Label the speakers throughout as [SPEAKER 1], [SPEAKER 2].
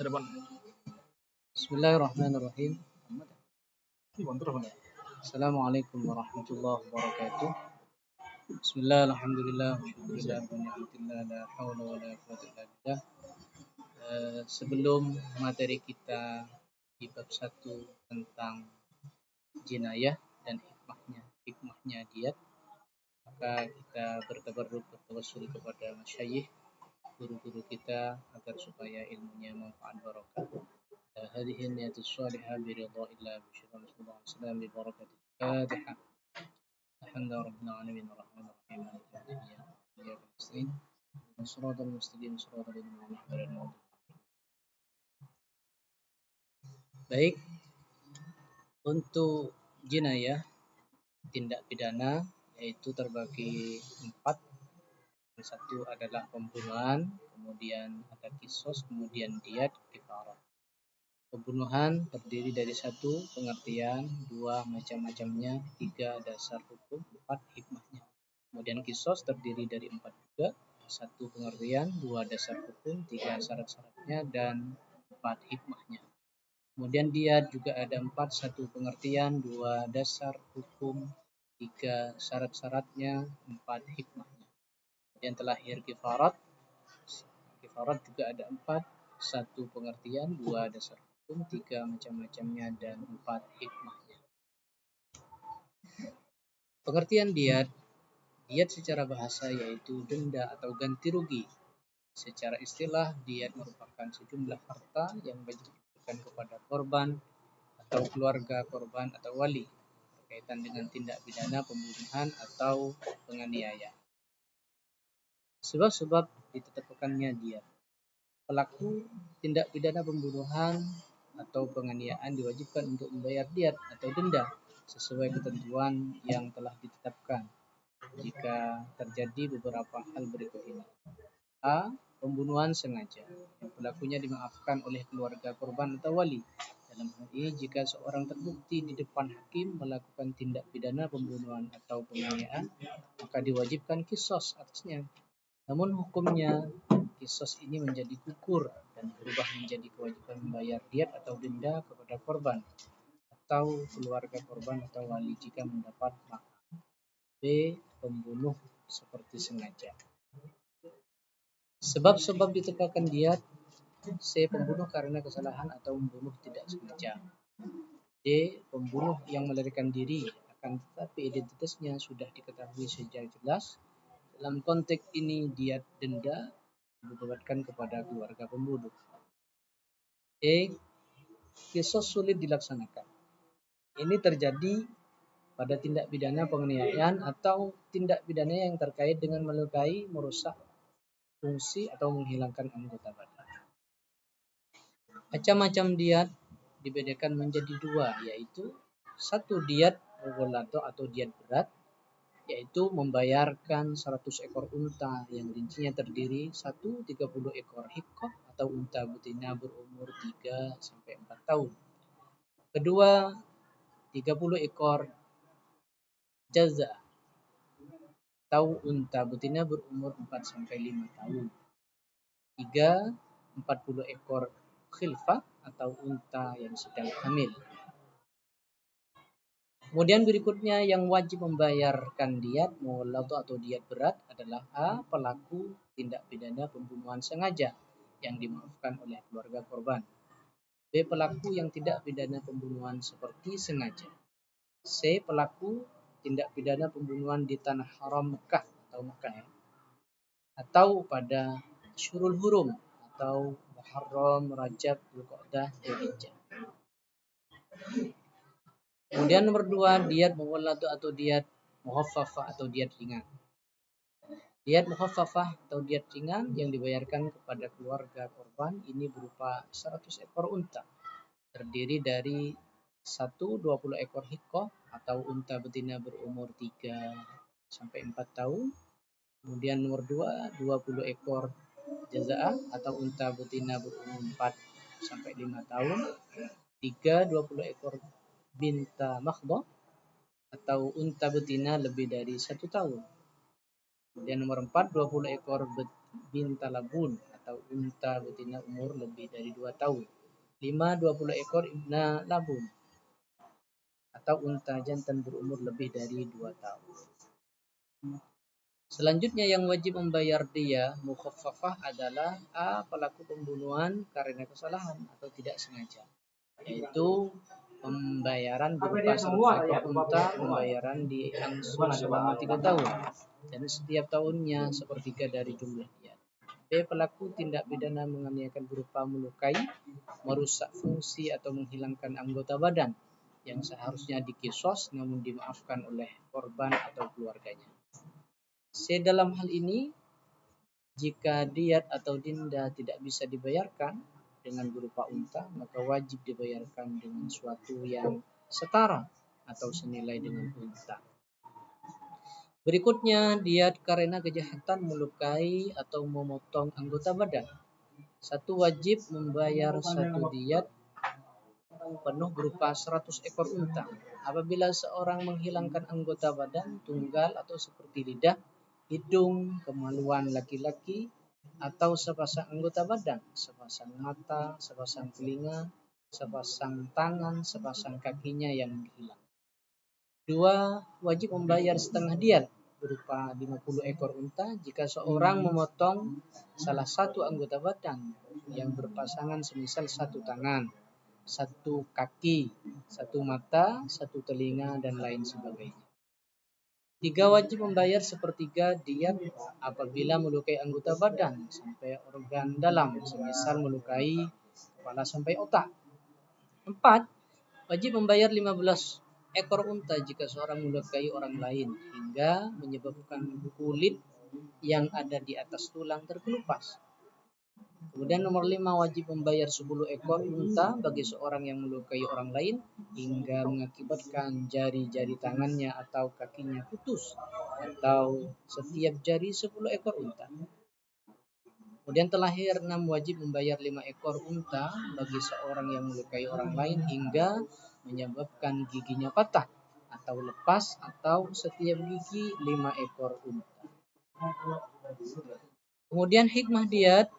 [SPEAKER 1] Telepon.
[SPEAKER 2] Bismillahirrahmanirrahim.
[SPEAKER 1] Telepon.
[SPEAKER 2] Assalamualaikum warahmatullahi wabarakatuh. Bismillah, alhamdulillah, syukurillah, wa ni'matillah, la hawla wa la quwwata illa billah. Sebelum materi kita di bab 1 tentang jinayah dan hikmahnya diat, maka kita bertabarruk bertawassul kepada masyayikh, guru-guru kita agar supaya ilmunya manfaat barokah. هذه النية الصالحة برضا الله بشرى صلى الله عليه وسلم ببركة الفاتحة. الحمد لله رب العالمين الرحمن الرحيم مالك يوم الدين إياك نستعين صراط المستقيم صراط الذين أنعمت عليهم. Baik, untuk jinayah tindak pidana yaitu terbagi 4. Yang satu adalah pembunuhan, kemudian ada kisos, kemudian diat, kifarah. Pembunuhan terdiri dari 1 pengertian, 2 macam-macamnya, 3 dasar hukum, 4 hikmahnya. Kemudian kisos terdiri dari 4 juga, 1 pengertian, 2 dasar hukum, 3 syarat-syaratnya, dan 4 hikmahnya. Kemudian diat juga ada 4, 1 pengertian, 2 dasar hukum, 3 syarat-syaratnya, 4 hikmahnya. Kemudian terakhir kifarat. Kifarat juga ada 4, 1 pengertian, 2 dasar hukum, 3 macam-macamnya, dan 4 hikmahnya. Pengertian diat secara bahasa yaitu denda atau ganti rugi. Secara istilah, diat merupakan sejumlah harta yang wajib diberikan kepada korban atau keluarga korban atau wali berkaitan dengan tindak pidana pembunuhan atau penganiayaan. Sebab-sebab ditetapkannya diat. Pelaku tindak pidana pembunuhan atau penganiayaan diwajibkan untuk membayar diat atau denda sesuai ketentuan yang telah ditetapkan jika terjadi beberapa hal berikut ini. A. Pembunuhan sengaja yang pelakunya dimaafkan oleh keluarga korban atau wali. Dalam hal ini jika seorang terbukti di depan hakim melakukan tindak pidana pembunuhan atau penganiayaan, maka diwajibkan kisos atasnya. Namun hukumnya kisos ini menjadi gugur dan berubah menjadi kewajiban membayar diat atau denda kepada korban atau keluarga korban atau wali jika mendapat maaf. B. Pembunuh seperti sengaja. Sebab-sebab ditegakkan diat. C. Pembunuh karena kesalahan atau membunuh tidak sengaja. D. Pembunuh yang melarikan diri akan tetapi identitasnya sudah diketahui secara jelas. Dalam konteks ini diat denda dibebankan kepada keluarga pembunuh. E. Kisos sulit dilaksanakan. Ini terjadi pada tindak pidana penganiayaan atau tindak pidana yang terkait dengan melukai, merusak fungsi atau menghilangkan anggota badan. Macam-macam diat dibedakan menjadi 2, yaitu 1 diat mughalladzah atau diat berat, yaitu membayarkan 100 ekor unta yang rincinya terdiri 1. 30 ekor hikkoh atau unta betina berumur 3 sampai 4 tahun. Kedua, 30 ekor jaza atau unta betina berumur 4 sampai 5 tahun. 3. 40 ekor khilfah atau unta yang sedang hamil. Kemudian berikutnya yang wajib membayarkan diat mughalladzah atau diat berat adalah A. Pelaku tindak pidana pembunuhan sengaja yang dimaafkan oleh keluarga korban. B. Pelaku yang tidak pidana pembunuhan seperti sengaja. C. Pelaku tindak pidana pembunuhan di tanah haram Mekah atau Mekah atau pada Syurul Hurum atau Muharram, Rajab, Dzulqa'dah, Dzulhijjah. Kemudian nomor 2, diat mughalladzah atau diat mukhaffafah atau diat ringan. Diat mukhaffafah atau diat ringan yang dibayarkan kepada keluarga korban ini berupa 100 ekor unta. Terdiri dari 1. 20 ekor hikkoh atau unta betina berumur 3 sampai 4 tahun. Kemudian nomor 2, 20 ekor jaza'ah atau unta betina berumur 4 sampai 5 tahun. 3. 20 ekor binta makhdah atau unta betina lebih dari 1 tahun. Kemudian nomor 4, 20 ekor binta labun atau unta betina umur lebih dari 2 tahun. 5, 20 ekor ibna labun atau unta jantan berumur lebih dari 2 tahun. Selanjutnya yang wajib membayar dia mukhaffafah adalah pelaku pembunuhan karena kesalahan atau tidak sengaja, yaitu pembayaran berupa 100 ekor unta, pembayaran diangsur selama 3 tahun dan setiap tahunnya sepertiga dari jumlah dia. B. Pelaku tindak pidana menganiayakan berupa melukai, merusak fungsi atau menghilangkan anggota badan yang seharusnya dikisos namun dimaafkan oleh korban atau keluarganya. C. Dalam hal ini, jika diat atau denda tidak bisa dibayarkan dengan berupa unta, maka wajib dibayarkan dengan suatu yang setara atau senilai dengan unta. Berikutnya, diat karena kejahatan melukai atau memotong anggota badan. Satu wajib membayar satu diat penuh berupa 100 ekor unta. Apabila seorang menghilangkan anggota badan tunggal atau seperti lidah, hidung, kemaluan laki-laki, atau sepasang anggota badan, sepasang mata, sepasang telinga, sepasang tangan, sepasang kakinya yang hilang. 2. Wajib membayar setengah diat berupa 50 ekor unta jika seorang memotong salah satu anggota badan yang berpasangan, semisal satu tangan, satu kaki, satu mata, satu telinga, dan lain sebagainya. 3. Wajib membayar sepertiga diat apabila melukai anggota badan sampai organ dalam, semisal melukai kepala sampai otak. 4. Wajib membayar 15 ekor unta jika seorang melukai orang lain hingga menyebabkan kulit yang ada di atas tulang terkelupas. Kemudian nomor 5, wajib membayar 10 ekor unta bagi seorang yang melukai orang lain hingga mengakibatkan jari-jari tangannya atau kakinya putus, atau setiap jari 10 ekor unta. Kemudian terakhir 6, wajib membayar 5 ekor unta bagi seorang yang melukai orang lain hingga menyebabkan giginya patah atau lepas, atau setiap gigi 5 ekor unta. Kemudian hikmah diat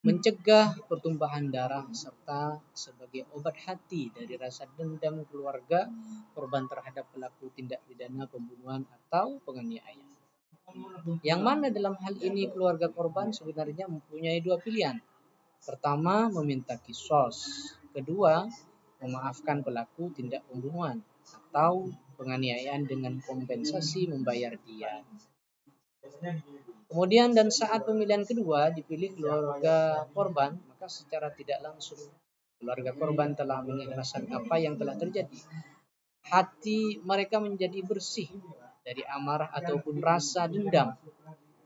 [SPEAKER 2] mencegah pertumpahan darah serta sebagai obat hati dari rasa dendam keluarga korban terhadap pelaku tindak pidana pembunuhan atau penganiayaan. Yang mana dalam hal ini keluarga korban sebenarnya mempunyai 2 pilihan. Pertama, meminta kisos. Kedua, memaafkan pelaku tindak pembunuhan atau penganiayaan dengan kompensasi membayar diat. Kemudian dan saat pemilihan kedua dipilih keluarga korban, maka secara tidak langsung keluarga korban telah mengikhlaskan apa yang telah terjadi. Hati mereka menjadi bersih dari amarah ataupun rasa dendam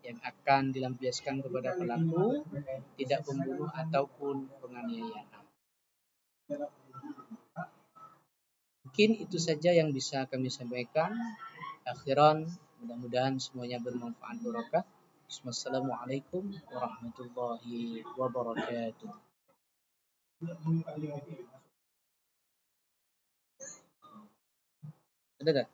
[SPEAKER 2] yang akan dilampiaskan kepada pelaku tidak pembunuh ataupun penganiayaan. Mungkin itu saja yang bisa kami sampaikan. Akhiran, mudah-mudahan semuanya bermanfaat barokah. Wassalamualaikum warahmatullahi wabarakatuh. Ada tak?